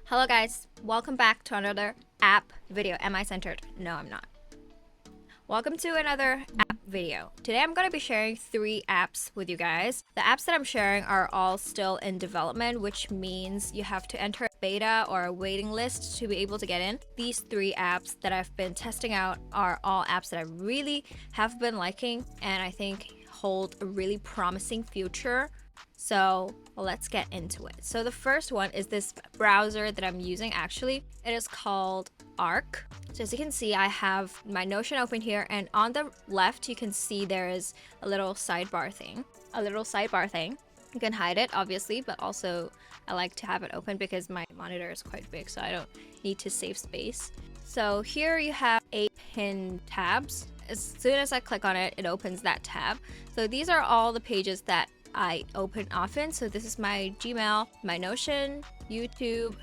Hello guys, welcome back to another app video. Am I centered? No, I'm not. Welcome to another app video. Today I'm going to be sharing 3 apps with you guys. The apps that I'm sharing are all still in development, which means you have to enter a beta or a waiting list to be able to get in. These 3 apps that I've been testing out are all apps that I really have been liking and I think hold a really promising future. So let's get into it. So the first one is this browser that I'm using. Actually, it is called Arc. So as you can see, I have my Notion open here, and on the left you can see there is a little sidebar thing. You can hide it obviously, but also I like to have it open because my monitor is quite big, so I don't need to save space. So here you have 8 pinned tabs. As soon as I click on it, it opens that tab. So these are all the pages that I open often. So this is my Gmail, my Notion, YouTube,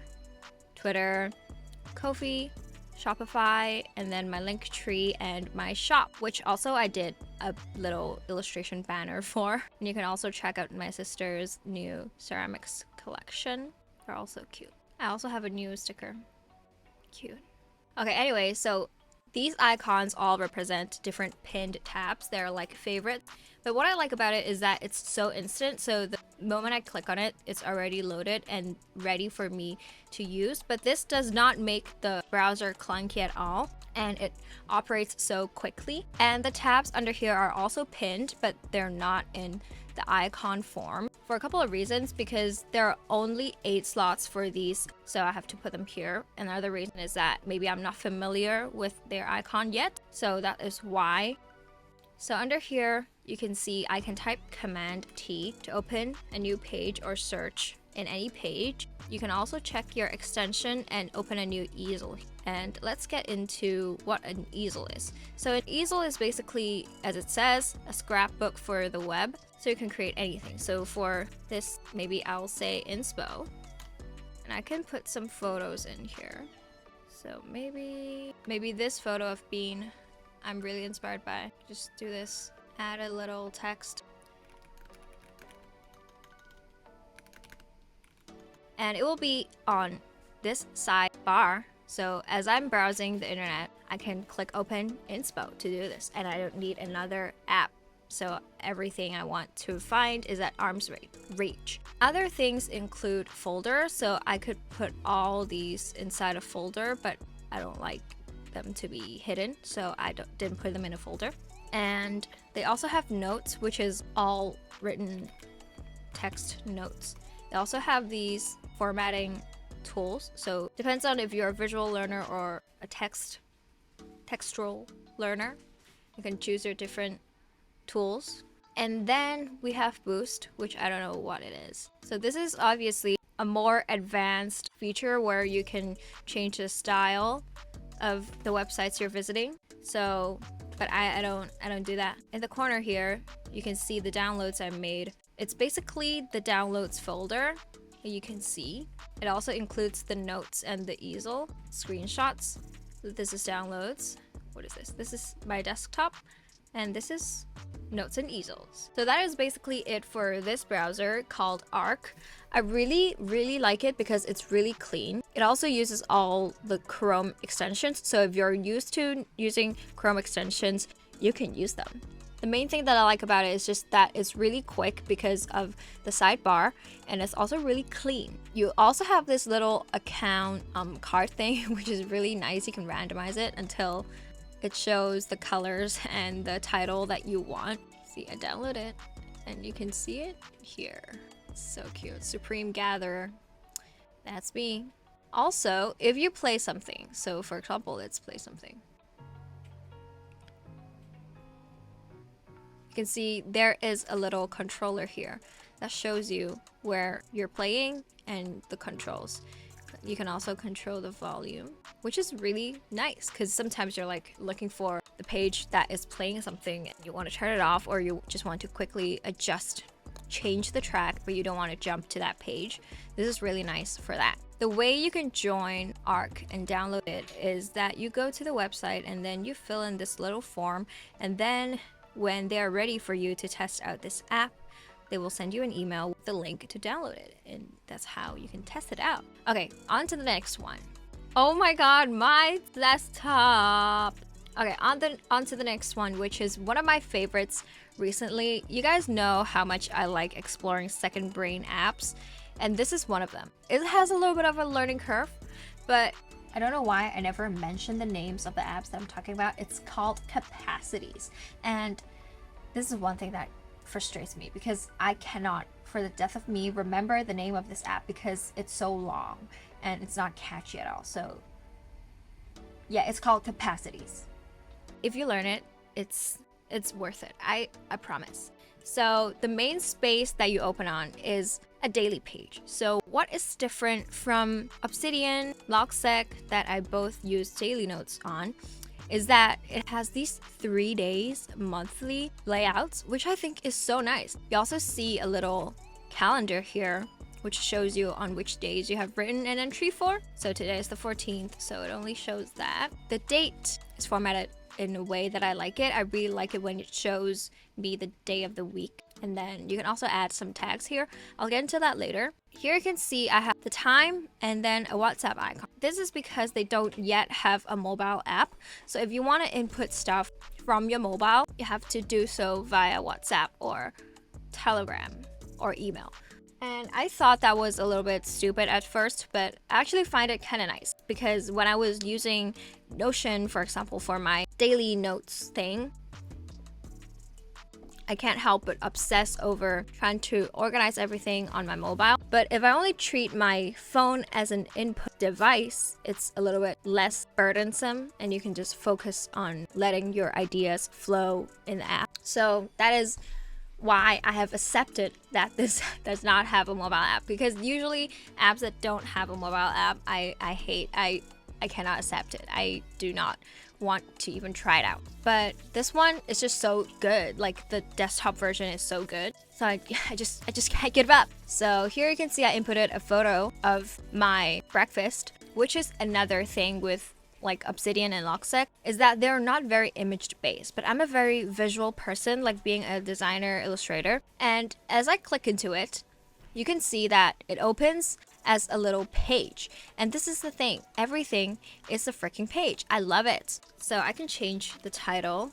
Twitter, Ko-fi, Shopify, and then my Linktree and my shop, which also I did a little illustration banner for. And you can also check out my sister's new ceramics collection. They're also cute. I also have a new sticker. Cute. Okay, anyway, so these icons all represent different pinned tabs. They're like favorites. But what I like about it is that it's so instant. So the moment I click on it, it's already loaded and ready for me to use. But this does not make the browser clunky at all. And it operates so quickly. And the tabs under here are also pinned, but they're not in the icon form for a couple of reasons, because there are only 8 slots for these, so I have to put them here. Another reason is that maybe I'm not familiar with their icon yet, so that is why. So under here you can see I can type Command T to open a new page or search in any page. You can also check your extension and open a new easel. And let's get into what an easel is. So an easel is basically, as it says, a scrapbook for the web. So you can create anything. So for this, maybe I'll say inspo. And I can put some photos in here. So maybe this photo of Bean I'm really inspired by. Just do this. Add a little text. And it will be on this sidebar. So as I'm browsing the internet, I can click open inspo to do this, and I don't need another app. So everything I want to find is at arm's reach. Other things include folders, so I could put all these inside a folder, but I don't like them to be hidden, so I didn't put them in a folder. And they also have notes, which is all written text notes. They also have these formatting tools, so depends on if you're a visual learner or a textual learner. You can choose your different tools. And then we have Boost, which I don't know what it is. So this is obviously a more advanced feature where you can change the style of the websites you're visiting. So but I don't do that. In the corner here you can see the downloads I made. It's basically the downloads folder. You can see it also includes the notes and the easel screenshots. This is downloads. What is this? This is my desktop, and this is notes and easels. So that is basically it for this browser called Arc. I really like it because it's really clean. It also uses all the Chrome extensions, so if you're used to using Chrome extensions, you can use them. The main thing that I like about it is just that it's really quick because of the sidebar, and it's also really clean. You also have this little account card thing, which is really nice. You can randomize it until it shows the colors and the title that you want. See, I download it and you can see it here. It's so cute. Supreme Gatherer. That's me. Also, if you play something, so for example, let's play something. You can see there is a little controller here that shows you where you're playing and the controls. You can also control the volume, which is really nice because sometimes you're like looking for the page that is playing something and you want to turn it off, or you just want to quickly change the track, but you don't want to jump to that page. This is really nice for that. The way you can join Arc and download it is that you go to the website and then you fill in this little form, and then when they're ready for you to test out this app, they will send you an email with the link to download it, and that's how you can test it out. Okay, on to the next one. Oh my god, my desktop. Okay, on to the next one, which is one of my favorites recently. You guys know how much I like exploring second brain apps, and this is one of them. It has a little bit of a learning curve, but I don't know why I never mentioned the names of the apps that I'm talking about. It's called Capacities, and this is one thing that frustrates me because I cannot, for the death of me, remember the name of this app because it's so long and it's not catchy at all. So yeah, it's called Capacities. If you learn it, it's worth it. I promise. So the main space that you open on is a daily page. So what is different from Obsidian, Logseq that I both use daily notes on is that it has these 3 days monthly layouts, which I think is so nice. You also see a little calendar here, which shows you on which days you have written an entry for. So today is the 14th, so it only shows that. The date is formatted in a way that I like it. I really like it when it shows me the day of the week. And then you can also add some tags here. I'll get into that later. Here you can see I have the time and then a WhatsApp icon. This is because they don't yet have a mobile app. So if you want to input stuff from your mobile, you have to do so via WhatsApp or Telegram or email. And I thought that was a little bit stupid at first, but I actually find it kind of nice because when I was using Notion, for example, for my daily notes thing, I can't help but obsess over trying to organize everything on my mobile. But if I only treat my phone as an input device, it's a little bit less burdensome and you can just focus on letting your ideas flow in the app. So that is why I have accepted that this does not have a mobile app, because usually apps that don't have a mobile app, I hate. I cannot accept it. I do not want to even try it out. But this one is just so good. Like the desktop version is so good. So I just can't get it up. So here you can see I inputted a photo of my breakfast, which is another thing with like Obsidian and Logseq, is that they're not very image based, but I'm a very visual person, like being a designer, illustrator. And as I click into it, you can see that it opens as a little page. And this is the thing, everything is a freaking page. I love it. So I can change the title,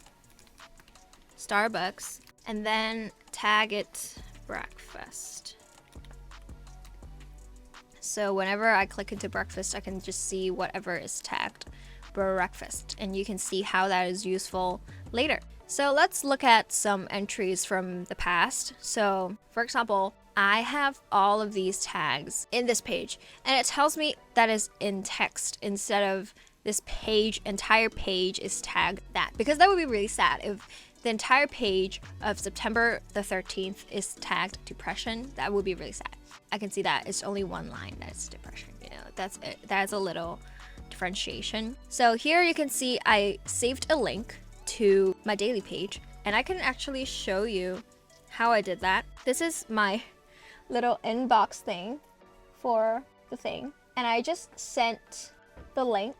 Starbucks, and then tag it breakfast. So whenever I click into breakfast, I can just see whatever is tagged breakfast, and you can see how that is useful later. So let's look at some entries from the past. So for example, I have all of these tags in this page, and it tells me that is in text instead of this page, entire page is tagged that, because that would be really sad if the entire page of September the 13th is tagged depression. That would be really sad. I can see that it's only one line that's depression, you know, that's it. That's a little differentiation. So here you can see I saved a link to my daily page, and I can actually show you how I did that. This is my little inbox thing for the thing, and I just sent the link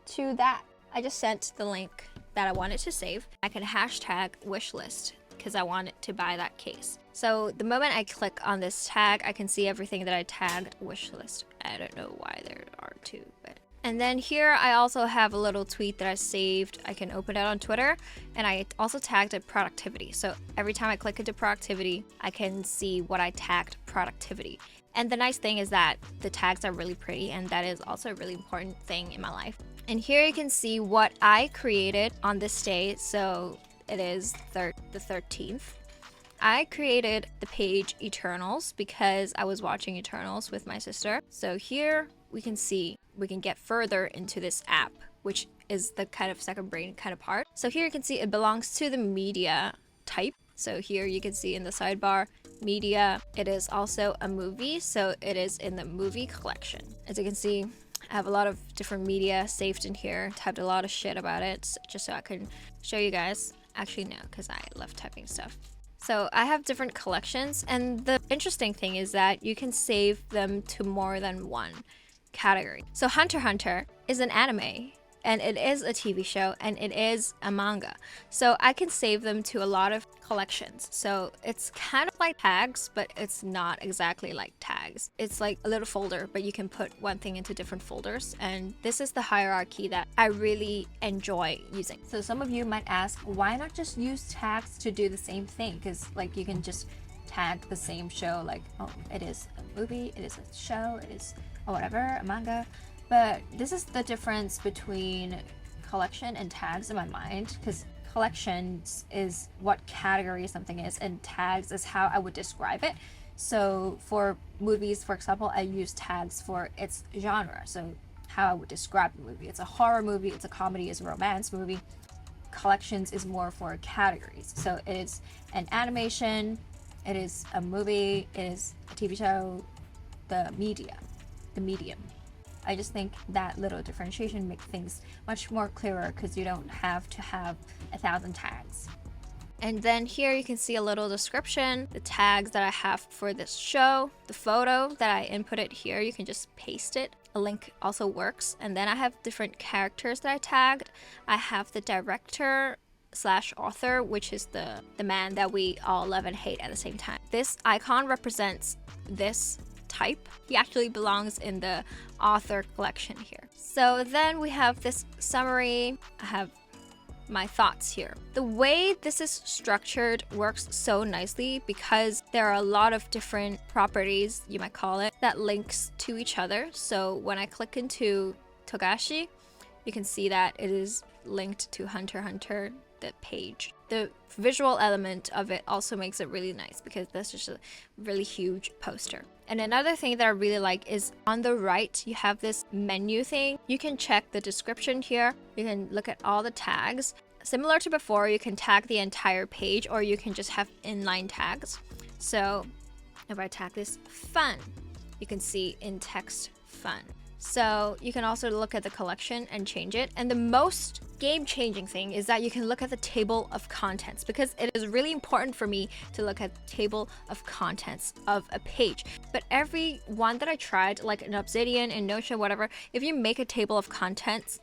to that. I just sent the link that I wanted to save. I can hashtag wishlist because I wanted to buy that case. So the moment I click on this tag, I can see everything that I tagged wishlist. I don't know why there are two, but. And then here I also have a little tweet that I saved. I can open it on Twitter, and I also tagged it productivity. So every time I click into productivity, I can see what I tagged productivity. And the nice thing is that the tags are really pretty, and that is also a really important thing in my life. And here you can see what I created on this day. So it is the 13th. I created the page Eternals because I was watching Eternals with my sister. So here we can see we can get further into this app, which is the kind of second brain kind of part. So here you can see it belongs to the media type. So here you can see in the sidebar, media. It is also a movie, so it is in the movie collection. As you can see, I have a lot of different media saved in here. Typed a lot of shit about it just so I can show you guys. Actually, no, because I love typing stuff. So I have different collections, and the interesting thing is that you can save them to more than one category. So Hunter x Hunter is an anime, and it is a TV show, and it is a manga. So I can save them to a lot of collections. So it's kind of like tags, but it's not exactly like tags. It's like a little folder, but you can put one thing into different folders. And this is the hierarchy that I really enjoy using. So some of you might ask, why not just use tags to do the same thing? Because like you can just tag the same show, like, oh, it is a movie, it is a show, it is whatever, a manga. But this is the difference between collection and tags in my mind, because collections is what category something is, and tags is how I would describe it. So for movies, for example, I use tags for its genre, so how I would describe the movie. It's a horror movie, it's a comedy, it's a romance movie. Collections is more for categories. So it is an animation, it is a movie, it is a TV show, the medium. I just think that little differentiation makes things much more clearer, because you don't have to have 1,000 tags. And then here you can see a little description, the tags that I have for this show, the photo that I inputted here, you can just paste it. A link also works. And then I have different characters that I tagged. I have the director / author, which is the man that we all love and hate at the same time. This icon represents this type. He actually belongs in the author collection here. So then we have this summary. I have my thoughts here. The way this is structured works so nicely because there are a lot of different properties, you might call it, that links to each other. So when I click into Togashi, you can see that it is linked to Hunter x Hunter, the page. The visual element of it also makes it really nice because that's just a really huge poster. And another thing that I really like is on the right, you have this menu thing. You can check the description here. You can look at all the tags. Similar to before, you can tag the entire page, or you can just have inline tags. So if I tag this fun, you can see in text fun. So you can also look at the collection and change it. And the most game-changing thing is that you can look at the table of contents, because it is really important for me to look at the table of contents of a page. But every one that I tried, like an Obsidian and Notion, whatever, if you make a table of contents,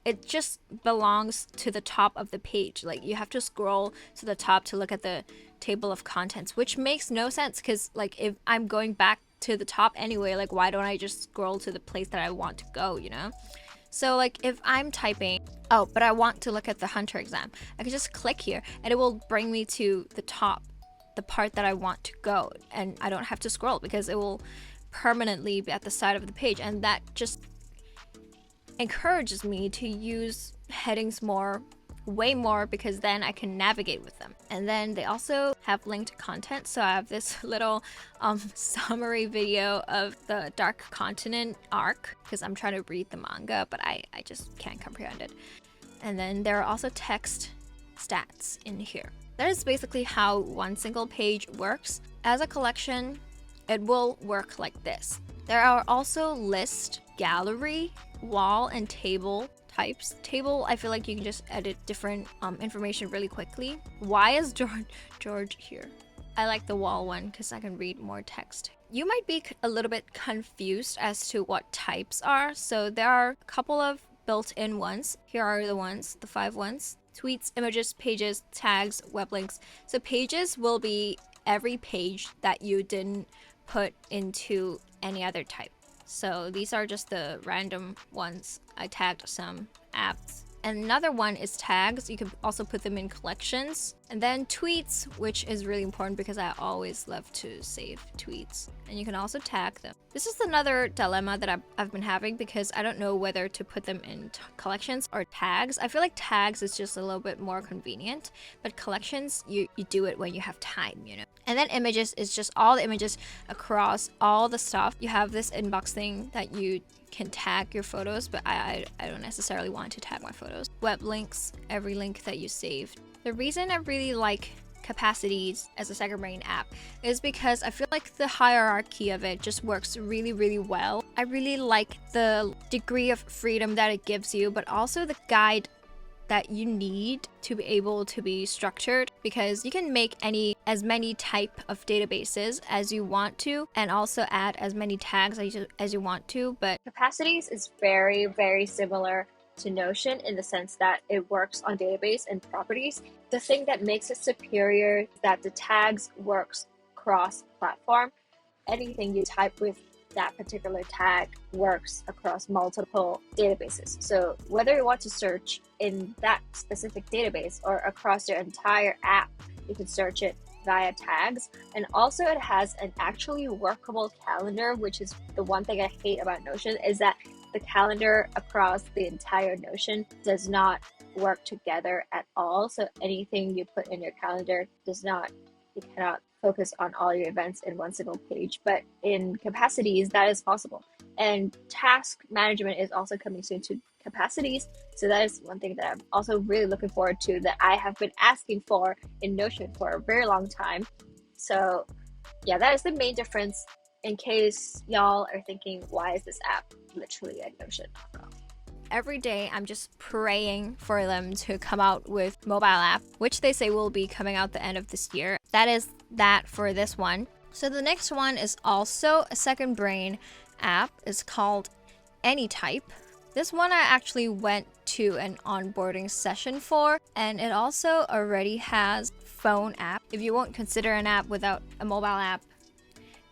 it just belongs to the top of the page. Like you have to scroll to the top to look at the table of contents, which makes no sense, because like if I'm going back to the top anyway, like why don't I just scroll to the place that I want to go, you know? So like if I'm typing, oh, but I want to look at the Hunter exam, I can just click here and it will bring me to the top, the part that I want to go, and I don't have to scroll because it will permanently be at the side of the page. And that just encourages me to use headings way more, because then I can navigate with them. And then they also have linked content. So I have this little summary video of the Dark Continent arc, because I'm trying to read the manga, but I just can't comprehend it. And then there are also text stats in here. That is basically how one single page works. As a collection, it will work like this. There are also list, gallery, wall, and table types. Table, I feel like you can just edit different information really quickly. Why is George here? I like the wall one because I can read more text. You might be a little bit confused as to what types are. So there are a couple of built-in ones. Here are the ones, the 5 ones. Tweets, images, pages, tags, web links. So pages will be every page that you didn't put into any other type. So these are just the random ones. I tagged some apps. And another one is tags. You can also put them in collections. And then tweets, which is really important because I always love to save tweets. And you can also tag them. This is another dilemma that I've been having, because I don't know whether to put them in collections or tags. I feel like tags is just a little bit more convenient, but collections, you do it when you have time, you know? And then images is just all the images across all the stuff. You have this inbox thing that you can tag your photos, but I don't necessarily want to tag my photos. Web links, every link that you saved. The reason I really like Capacities as a second brain app is because I feel like the hierarchy of it just works really, really well. I really like the degree of freedom that it gives you, but also the guide that you need to be able to be structured, because you can make as many type of databases as you want to, and also add as many tags as you want to. But Capacities is very, very similar to Notion in the sense that it works on database and properties. The thing that makes it superior is that the tags works cross-platform. Anything you type with that particular tag works across multiple databases. So whether you want to search in that specific database or across your entire app, you can search it via tags. And also it has an actually workable calendar, which is the one thing I hate about Notion, is that the calendar across the entire Notion does not work together at all. So anything you put in your calendar you cannot focus on all your events in one single page. But in Capacities, that is possible. And task management is also coming soon to Capacities. So that is one thing that I'm also really looking forward to, that I have been asking for in Notion for a very long time. So yeah, that is the main difference, in case y'all are thinking, why is this app literally a Notion knockoff? Every day I'm just praying for them to come out with mobile app, which they say will be coming out the end of this year. That is that for this one. So the next one is also a second brain app. It's called Anytype. This one I actually went to an onboarding session for, and it also already has phone app. If you won't consider an app without a mobile app,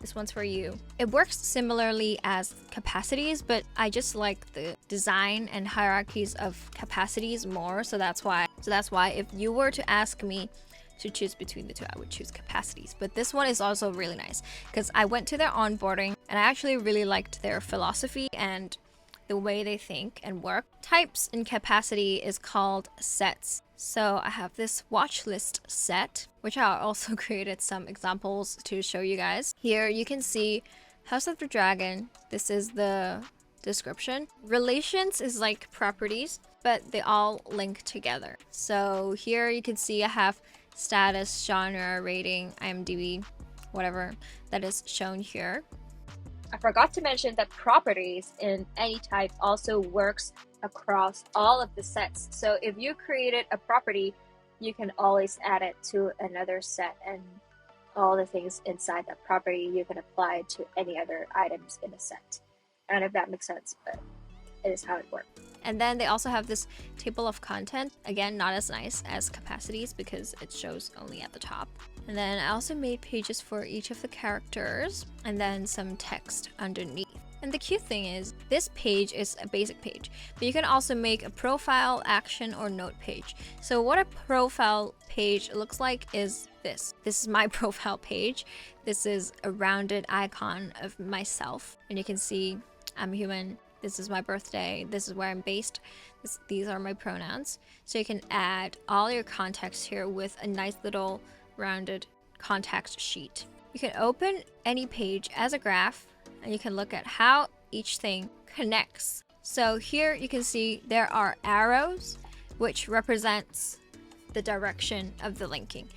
this one's for you. It works similarly as Capacities, but I just like the design and hierarchies of Capacities more. So that's why if you were to ask me to choose between the two, I would choose Capacities. But this one is also really nice because I went to their onboarding and I actually really liked their philosophy and the way they think and work. Types in Capacity is called sets. So I have this watch list set, which I also created some examples to show you guys. Here you can see House of the Dragon. This is the description. Relations is like properties, but they all link together. So here you can see I have status, genre, rating, IMDb, whatever that is shown here. I forgot to mention that properties in Anytype also works across all of the sets. So if you created a property, you can always add it to another set, and all the things inside that property you can apply to any other items in a set. I don't know if that makes sense, but it is how it works. And then they also have this table of content. Again, not as nice as Capacities because it shows only at the top. And then I also made pages for each of the characters and then some text underneath. And the cute thing is this page is a basic page, but you can also make a profile, action, or note page. So what a profile page looks like is this. This is my profile page. This is a rounded icon of myself. And you can see I'm human. This is my birthday. This is where I'm based. These are my pronouns. So you can add all your context here with a nice little rounded context sheet. You can open any page as a graph and you can look at how each thing connects. So here you can see there are arrows which represents the direction of the linking.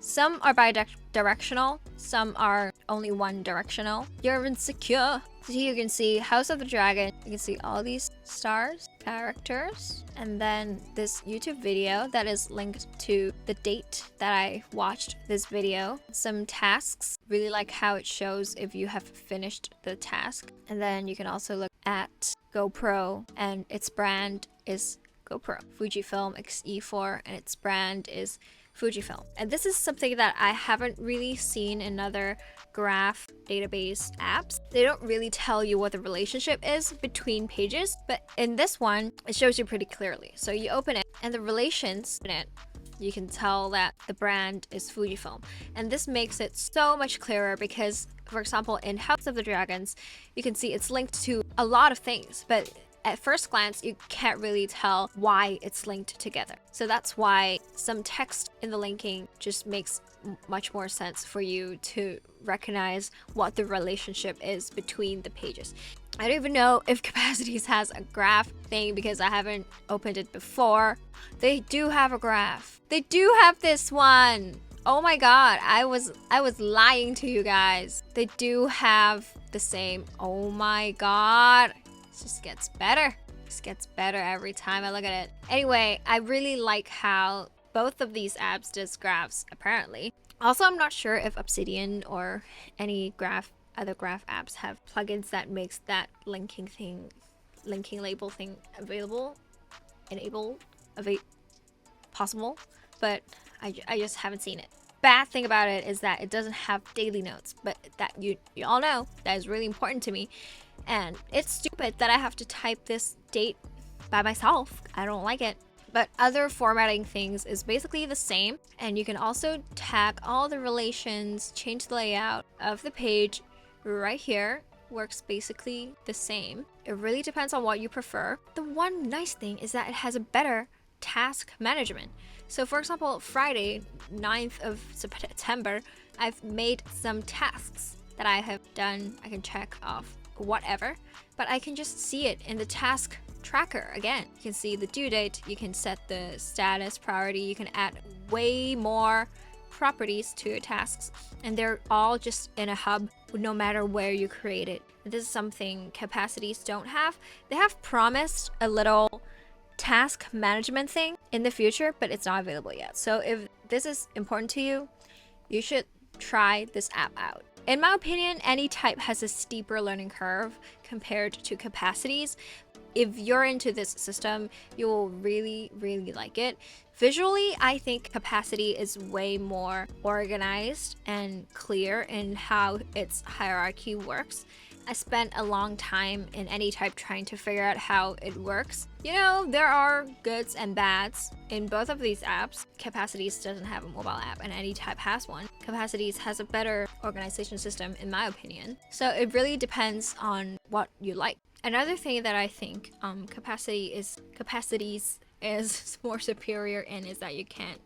Some are bi-directional, some are only one directional. You're insecure. So here you can see House of the Dragon. You can see all these stars, characters, and then this YouTube video that is linked to the date that I watched this video. Some tasks, really like how it shows if you have finished the task. And then you can also look at GoPro, and its brand is GoPro. Fujifilm X-E4, and its brand is Fujifilm. And this is something that I haven't really seen in other graph database apps. They don't really tell you what the relationship is between pages, but in this one, it shows you pretty clearly. So you open it and the relations in it, you can tell that the brand is Fujifilm. And this makes it so much clearer because, for example, in House of the Dragons, you can see it's linked to a lot of things, but at first glance, you can't really tell why it's linked together. So that's why some text in the linking just makes much more sense for you to recognize what the relationship is between the pages. I don't even know if Capacities has a graph thing because I haven't opened it before. They do have a graph. They do have this one. Oh my god, I was lying to you guys. They do have the same. Oh my god. Just gets better. Just gets better every time I look at it. Anyway, I really like how both of these apps does graphs, apparently. Also, I'm not sure if Obsidian or any other graph apps have plugins that makes that linking label thing available. enable possible, but I just haven't seen it. Bad thing about it is that it doesn't have daily notes, but that you all know that is really important to me, and it's stupid that I have to type this date by myself. I don't like it. But other formatting things is basically the same, and you can also tag all the relations, change the layout of the page right here. Works basically the same. It really depends on what you prefer. The one nice thing is that it has a better task management. So for example, Friday 9th of September, I've made some tasks that I have done. I can check off whatever, but I can just see it in the task tracker. Again, you can see the due date, you can set the status, priority, you can add way more properties to your tasks, and they're all just in a hub no matter where you create it. This is something Capacities don't have. They have promised a little task management thing in the future, but it's not available yet. So if this is important to you, you should try this app out. In my opinion, Anytype has a steeper learning curve compared to Capacities. If you're into this system, you will really like it. Visually, I think Capacity is way more organized and clear in how its hierarchy works. I spent a long time in Anytype trying to figure out how it works. You know, there are goods and bads in both of these apps. Capacities doesn't have a mobile app and Anytype has one. Capacities has a better organization system in my opinion. So it really depends on what you like. Another thing that I think Capacities is more superior in is that you can't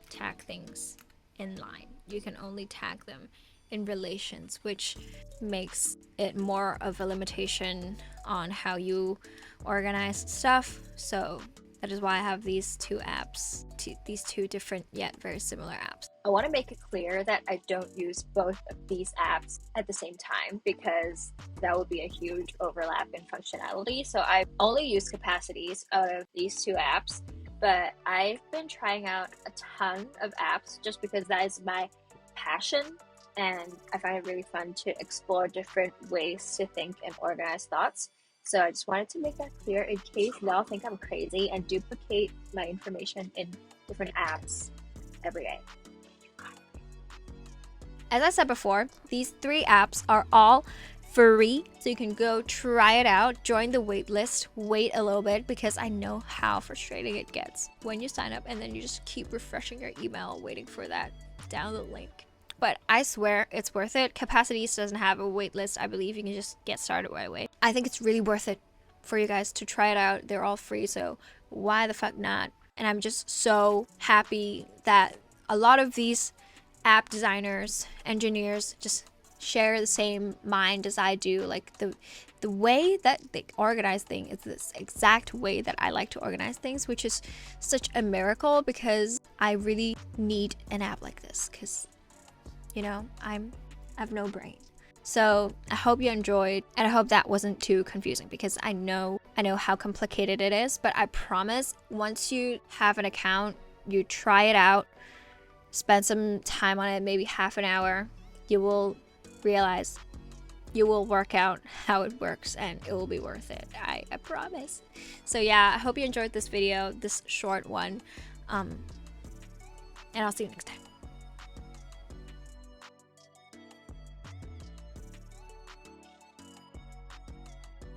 tag things in line. You can only tag them in relations, which makes it more of a limitation on how you organize stuff. So that is why I have these two apps, these two different yet very similar apps. I want to make it clear that I don't use both of these apps at the same time because that would be a huge overlap in functionality. So I only use Capacities out of these two apps, but I've been trying out a ton of apps just because that is my passion. And I find it really fun to explore different ways to think and organize thoughts. So I just wanted to make that clear in case y'all think I'm crazy and duplicate my information in different apps every day. As I said before, these three apps are all free, so you can go try it out, join the wait list, wait a little bit because I know how frustrating it gets when you sign up and then you just keep refreshing your email waiting for that download link. But I swear it's worth it. Capacities doesn't have a wait list. I believe you can just get started right away. I think it's really worth it for you guys to try it out. They're all free, so why the fuck not? And I'm just so happy that a lot of these app designers, engineers just share the same mind as I do. Like the way that they organize things is this exact way that I like to organize things, which is such a miracle because I really need an app like this because, you know, I have no brain. So I hope you enjoyed, and I hope that wasn't too confusing because I know how complicated it is, but I promise once you have an account, you try it out, spend some time on it, maybe half an hour, you will realize, you will work out how it works and it will be worth it. I promise. So yeah, I hope you enjoyed this video, this short one, and I'll see you next time.